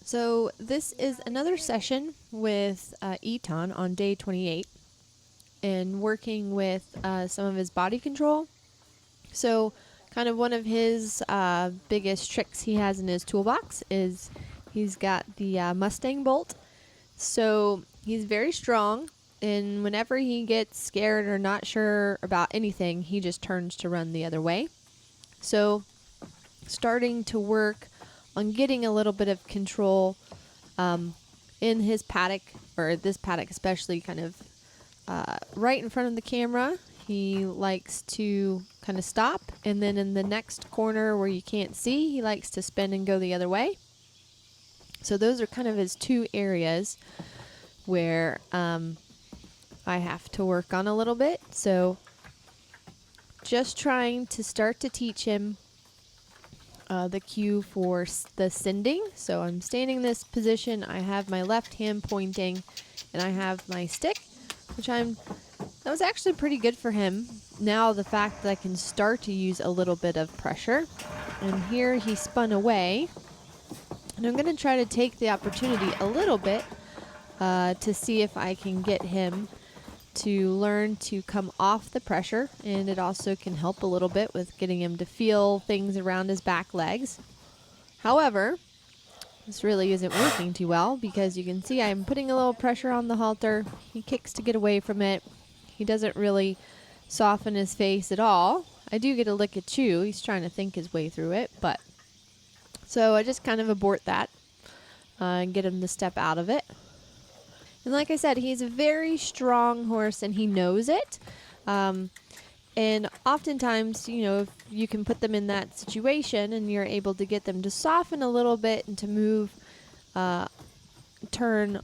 So this is another session with Eaton on day 28 and working with some of his body control. So kind of one of his biggest tricks he has in his toolbox is he's got the Mustang bolt. So he's very strong, and whenever he gets scared or not sure about anything, he just turns to run the other way. So starting to work on getting a little bit of control in his paddock, or this paddock especially, kind of right in front of the camera. He likes to kind of stop, and then in the next corner where you can't see, he likes to spin and go the other way. So those are kind of his two areas where I have to work on a little bit. So just trying to start to teach him the cue for the sending. So I'm standing in this position, I have my left hand pointing, and I have my stick, that was actually pretty good for him. Now the fact that I can start to use a little bit of pressure, and here he spun away, and I'm going to try to take the opportunity a little bit to see if I can get him to learn to come off the pressure, and it also can help a little bit with getting him to feel things around his back legs. However, this really isn't working too well because you can see I'm putting a little pressure on the halter. He kicks to get away from it. He doesn't really soften his face at all. I do get a lick at chew. He's trying to think his way through it, but so I just kind of abort that and get him to step out of it. And like I said, he's a very strong horse, and he knows it. And oftentimes, if you can put them in that situation and you're able to get them to soften a little bit and to move, turn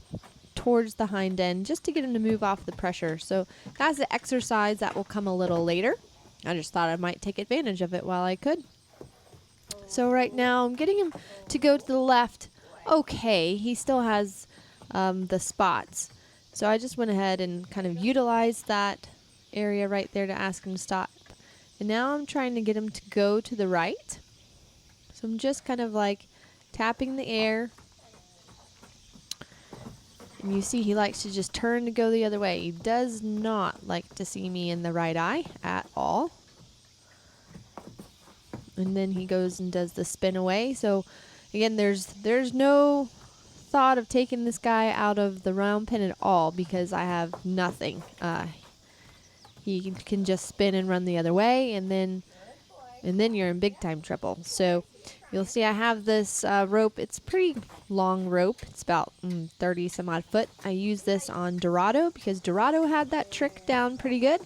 towards the hind end, just to get him to move off the pressure. So that's the exercise that will come a little later. I just thought I might take advantage of it while I could. So right now I'm getting him to go to the left. Okay, he still has the spots. So I just went ahead and kind of utilized that area right there to ask him to stop. And now I'm trying to get him to go to the right. So I'm just kind of like tapping the air. And you see he likes to just turn to go the other way. He does not like to see me in the right eye at all. And then he goes and does the spin away. So again, there's no thought of taking this guy out of the round pen at all because I have nothing. He can just spin and run the other way, and then you're in big time trouble. So you'll see I have this rope. It's a pretty long rope. It's about 30 some odd foot. I use this on Dorado because Dorado had that trick down pretty good.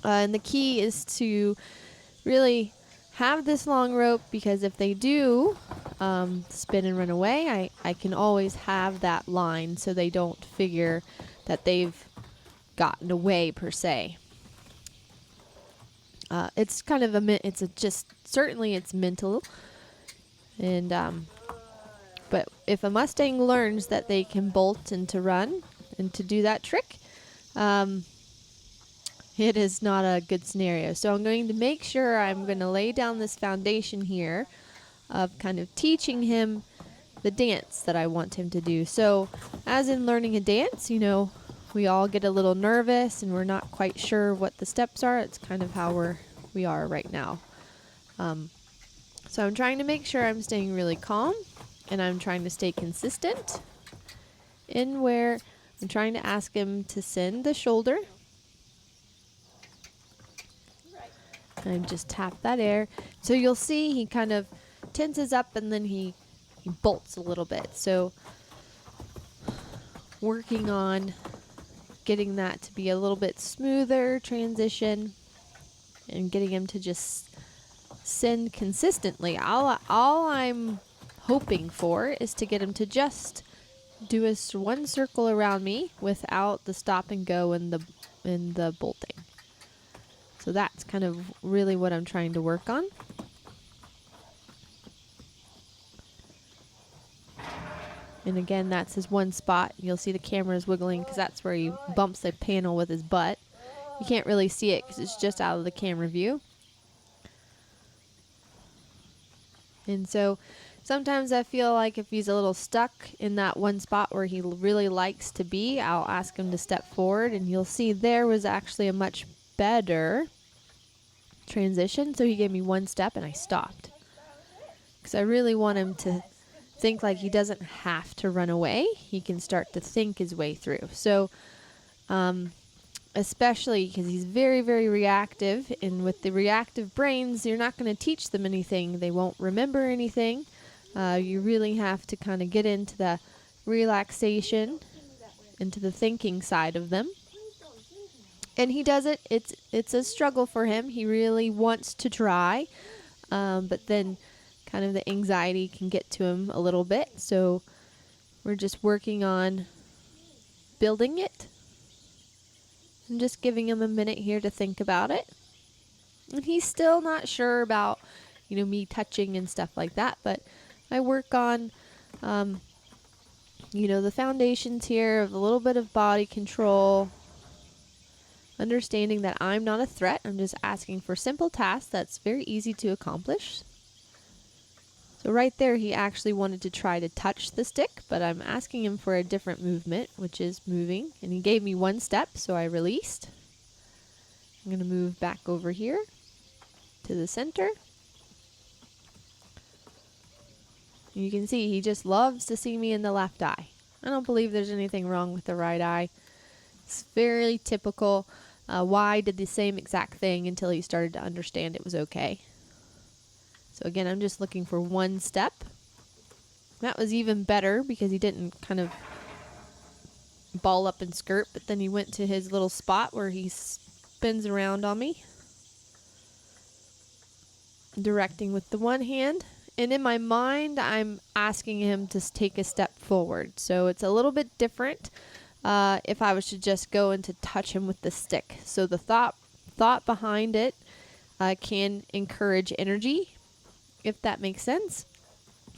And the key is to really have this long rope, because if they do spin and run away, I can always have that line so they don't figure that they've gotten away per se. It's kind of certainly it's mental, and but if a Mustang learns that they can bolt and to run and to do that trick, it is not a good scenario. So I'm going to make sure I'm going to lay down this foundation here of kind of teaching him the dance that I want him to do. So as in learning a dance, we all get a little nervous and we're not quite sure what the steps are. It's kind of how we are right now. So I'm trying to make sure I'm staying really calm, and I'm trying to stay consistent in where I'm trying to ask him to send the shoulder. And just tap that air. So you'll see he kind of tenses up and then he bolts a little bit. So working on getting that to be a little bit smoother transition and getting him to just send consistently. All I'm hoping for is to get him to just do one circle around me without the stop and go and the bolting. So that's kind of really what I'm trying to work on. And again, that's his one spot. You'll see the camera is wiggling because that's where he bumps the panel with his butt. You can't really see it because it's just out of the camera view. And so Sometimes I feel like if he's a little stuck in that one spot where he really likes to be, I'll ask him to step forward, and you'll see there was actually a much better transition. So he gave me one step and I stopped, because I really want him to think like he doesn't have to run away. He can start to think his way through. So especially because he's very, very reactive, and with the reactive brains, you're not going to teach them anything. They won't remember anything. You really have to kind of get into the relaxation, into the thinking side of them. And he does it. It's a struggle for him. He really wants to try, but then kind of the anxiety can get to him a little bit. So we're just working on building it. I'm just giving him a minute here to think about it. And he's still not sure about, me touching and stuff like that, but I work on, the foundations here of a little bit of body control, understanding that I'm not a threat. I'm just asking for simple tasks that's very easy to accomplish. So right there, he actually wanted to try to touch the stick, but I'm asking him for a different movement, which is moving. And he gave me one step, so I released. I'm going to move back over here to the center. You can see he just loves to see me in the left eye. I don't believe there's anything wrong with the right eye. It's very typical. Y did the same exact thing until he started to understand it was okay. So again, I'm just looking for one step. That was even better because he didn't kind of ball up and skirt, but then he went to his little spot where he spins around on me, directing with the one hand. And in my mind, I'm asking him to take a step forward. So it's a little bit different if I was to just go and to touch him with the stick. So the thought behind it can encourage energy, if that makes sense.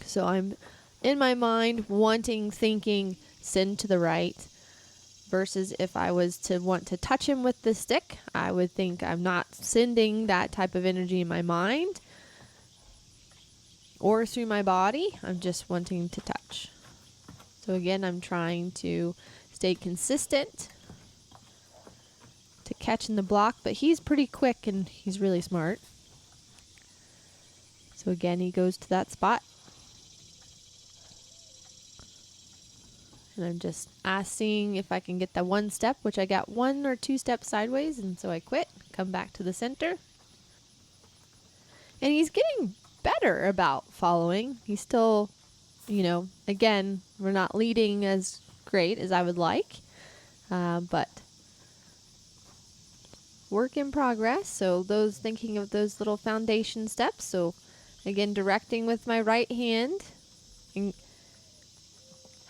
So I'm in my mind thinking, send to the right, versus if I was to want to touch him with the stick, I would think I'm not sending that type of energy in my mind or through my body. I'm just wanting to touch. So again, I'm trying to stay consistent to catching the block, but he's pretty quick and he's really smart. So again, he goes to that spot. And I'm just asking if I can get that one step, which I got 1 or 2 steps sideways, and so I quit, come back to the center. And he's getting better about following. He's still, again, we're not leading as great as I would like, but work in progress. So thinking of those little foundation steps. So again, directing with my right hand and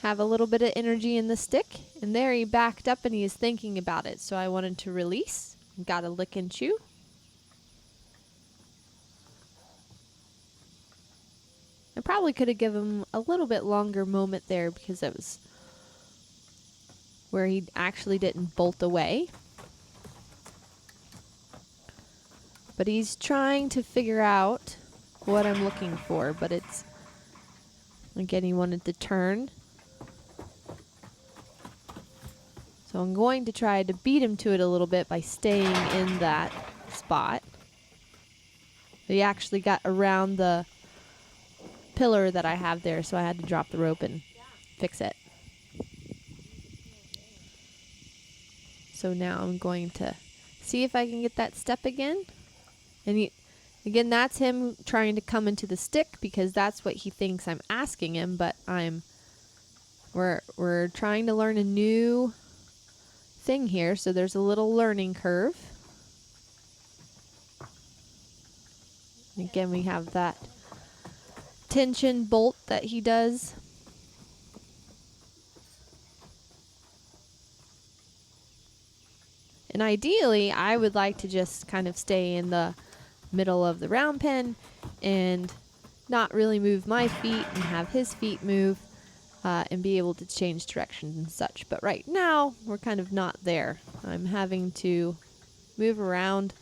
have a little bit of energy in the stick. And there he backed up and he is thinking about it. So I wanted to release. Got a lick and chew. I probably could have given him a little bit longer moment there because that was where he actually didn't bolt away. But he's trying to figure out what I'm looking for, but again, he wanted to turn. So I'm going to try to beat him to it a little bit by staying in that spot. He actually got around the pillar that I have there, so I had to drop the rope and fix it. So now I'm going to see if I can get that step again. And again, that's him trying to come into the stick because that's what he thinks I'm asking him, but we're trying to learn a new thing here, so there's a little learning curve. And again, we have that tension bolt that he does. And ideally, I would like to just kind of stay in the middle of the round pen and not really move my feet and have his feet move and be able to change directions and such. But right now, we're kind of not there. I'm having to move around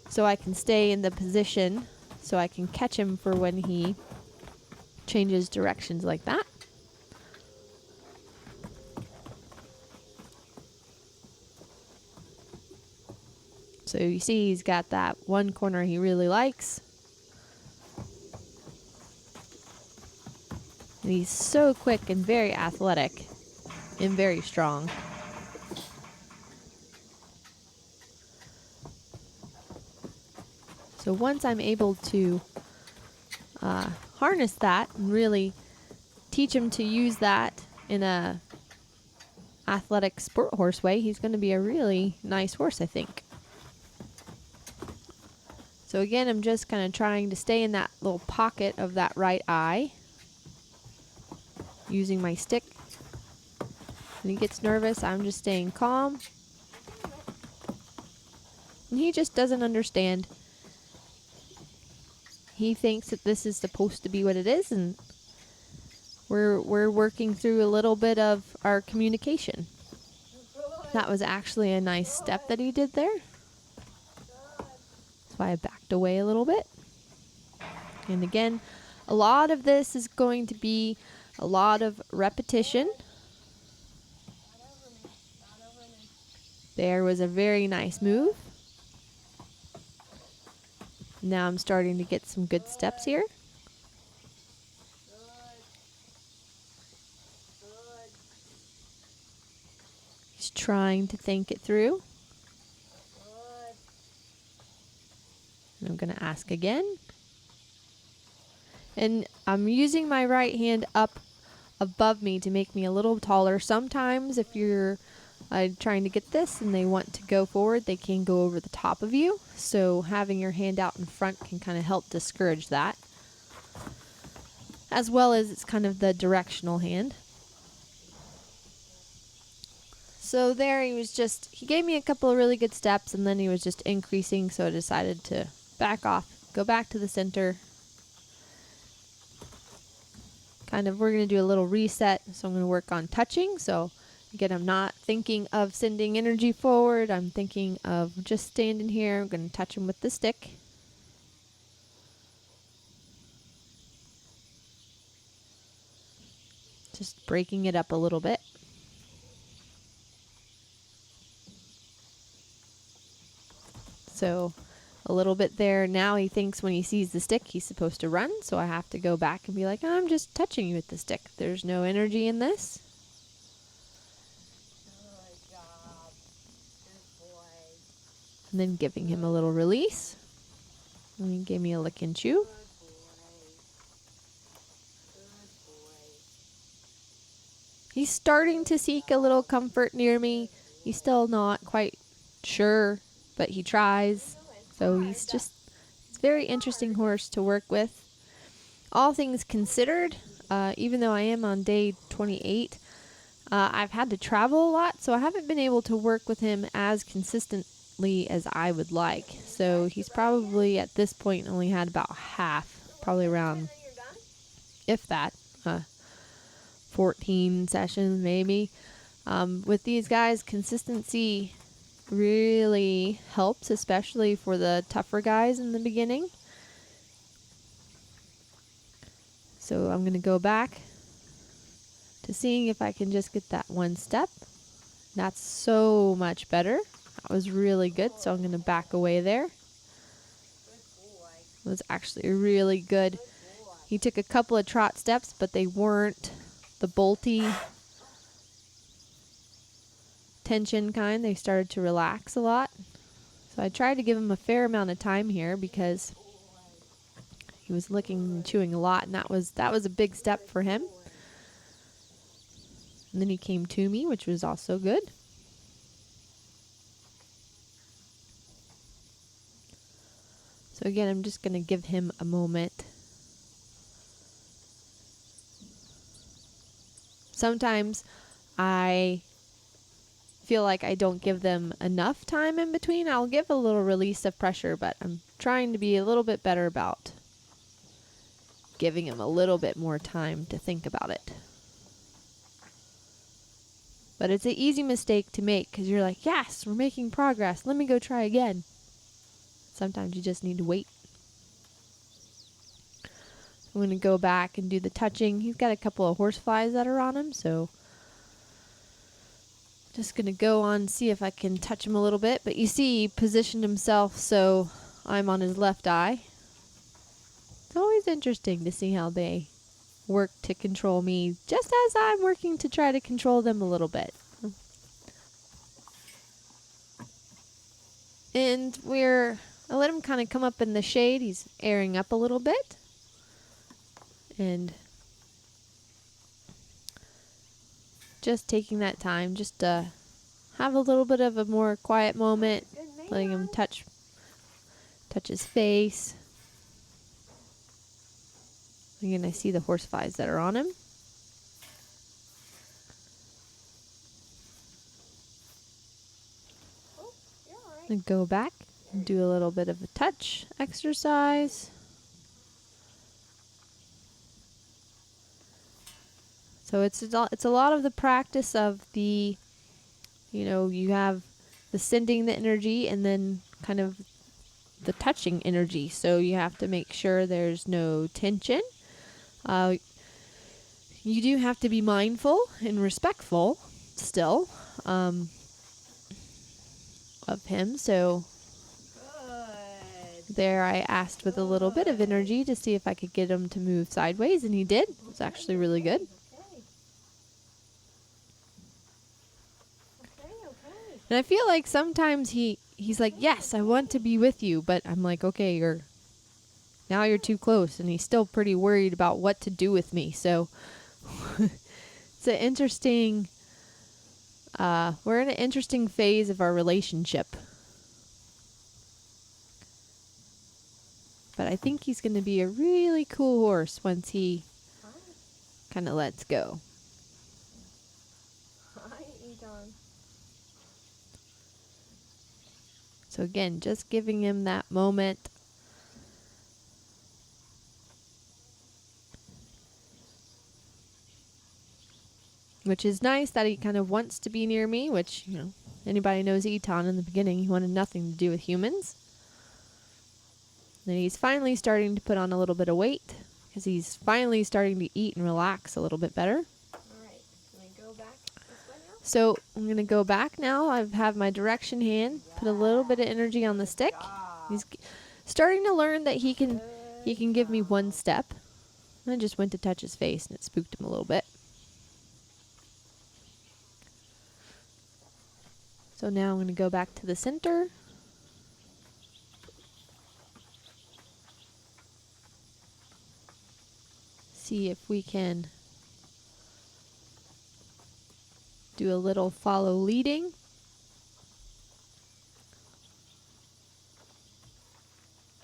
so I can stay in the position so I can catch him for when he changes directions like that. So you see he's got that one corner he really likes. And he's so quick and very athletic and very strong. So once I'm able to harness that and really teach him to use that in a athletic sport horse way, he's going to be a really nice horse, I think. So again, I'm just kind of trying to stay in that little pocket of that right eye, using my stick. When he gets nervous, I'm just staying calm. And he just doesn't understand. He thinks that this is supposed to be what it is, and we're working through a little bit of our communication. That was actually a nice step that he did there. That's why I backed away a little bit. And again, a lot of this is going to be a lot of repetition. There was a very nice move. Now I'm starting to get some good steps here. He's trying to think it through. And I'm going to ask again. And I'm using my right hand up above me to make me a little taller. Sometimes if you're trying to get this and they want to go forward, they can go over the top of you. So having your hand out in front can kind of help discourage that. As well as it's kind of the directional hand. So there he gave me a couple of really good steps, and then he was just increasing, so I decided to back off, go back to the center. We're going to do a little reset, so I'm going to work on touching. So again, I'm not thinking of sending energy forward. I'm thinking of just standing here. I'm going to touch him with the stick. Just breaking it up a little bit. So a little bit there. Now he thinks when he sees the stick, he's supposed to run. So I have to go back and be like, I'm just touching you with the stick. There's no energy in this. Good job. Good boy. And then giving him a little release. And he gave me a lick and chew. Good boy. He's starting to seek a little comfort near me. He's still not quite sure, but he tries. So he's a very interesting horse to work with. All things considered, even though I am on day 28, I've had to travel a lot, so I haven't been able to work with him as consistently as I would like. So he's probably at this point only had about half, probably around, if that, 14 sessions maybe. With these guys, consistency really helps, especially for the tougher guys in the beginning. So I'm going to go back to seeing if I can just get that one step. That's so much better. That was really good, so I'm going to back away there. It was actually really good. He took a couple of trot steps, but they weren't the bolty tension kind. They started to relax a lot. So I tried to give him a fair amount of time here because he was licking and chewing a lot, and that was a big step for him. And then he came to me, which was also good. So again, I'm just going to give him a moment. Sometimes I feel like I don't give them enough time in between. I'll give a little release of pressure, but I'm trying to be a little bit better about giving him a little bit more time to think about it. But it's an easy mistake to make because you're like, yes, we're making progress. Let me go try again. Sometimes you just need to wait. I'm going to go back and do the touching. He's got a couple of horseflies that are on him, so just going to go on, see if I can touch him a little bit. But you see, he positioned himself so I'm on his left eye. It's always interesting to see how they work to control me, just as I'm working to try to control them a little bit. And I let him kind of come up in the shade. He's airing up a little bit. And just taking that time just to have a little bit of a more quiet moment, letting him touch his face. Again, I see the horseflies that are on him. And go back and do a little bit of a touch exercise. So it's a lot of the practice of the, you have the sending the energy and then kind of the touching energy. So you have to make sure there's no tension. You do have to be mindful and respectful still of him. So there I asked with a little bit of energy to see if I could get him to move sideways, and he did. It was actually really good. And I feel like sometimes he's like, yes, I want to be with you. But I'm like, okay, you're too close. And he's still pretty worried about what to do with me. So it's an interesting, we're in an interesting phase of our relationship. But I think he's going to be a really cool horse once he kind of lets go. Hi, Eaton. So again, just giving him that moment. Which is nice that he kind of wants to be near me, which, anybody knows Eaton in the beginning, he wanted nothing to do with humans. And he's finally starting to put on a little bit of weight because he's finally starting to eat and relax a little bit better. All right. Can I go back this way now? So I'm going to go back now. I have my direction hand, put a little bit of energy on the stick. He's starting to learn that he can give me one step. I just went to touch his face and it spooked him a little bit. So now I'm going to go back to the center. See if we can do a little follow leading.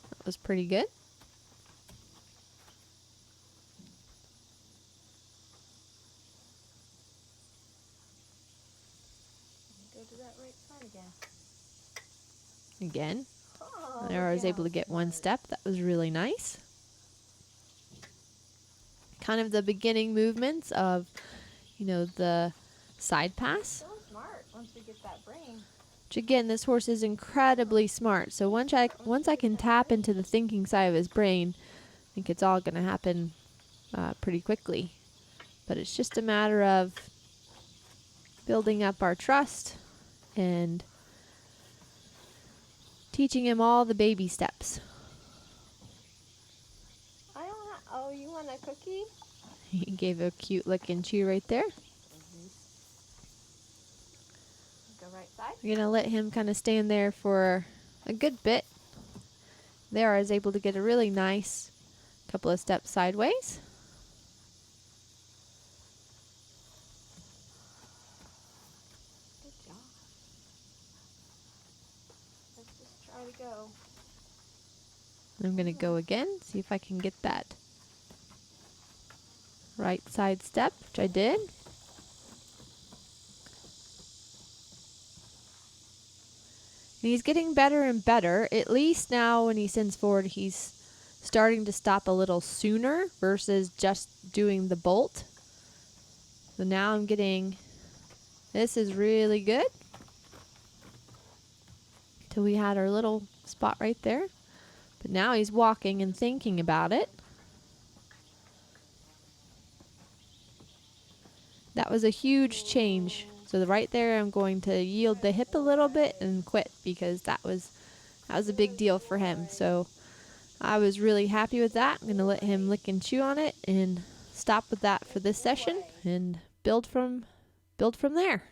That was pretty good. Go to that right side again. Again. Oh, There I was able to get one step. That was really nice. Kind of the beginning movements of, the side pass. So smart once we get that brain. Which again, this horse is incredibly smart. So once I can tap into the thinking side of his brain, I think it's all going to happen pretty quickly. But it's just a matter of building up our trust and teaching him all the baby steps. Oh, you want a cookie? He gave a cute look and chew right there. Go right side. We're going to let him kind of stand there for a good bit. There I was able to get a really nice couple of steps sideways. Good job. Let's just try to go. I'm going to go again, see if I can get that right side step, which I did. And he's getting better and better. At least now when he sends forward, he's starting to stop a little sooner versus just doing the bolt. So now I'm getting, this is really good. Till we had our little spot right there. But now he's walking and thinking about it. that was a huge change. So right there, I'm going to yield the hip a little bit and quit because that was a big deal for him. So I was really happy with that. I'm going to let him lick and chew on it and stop with that for this session and build from there.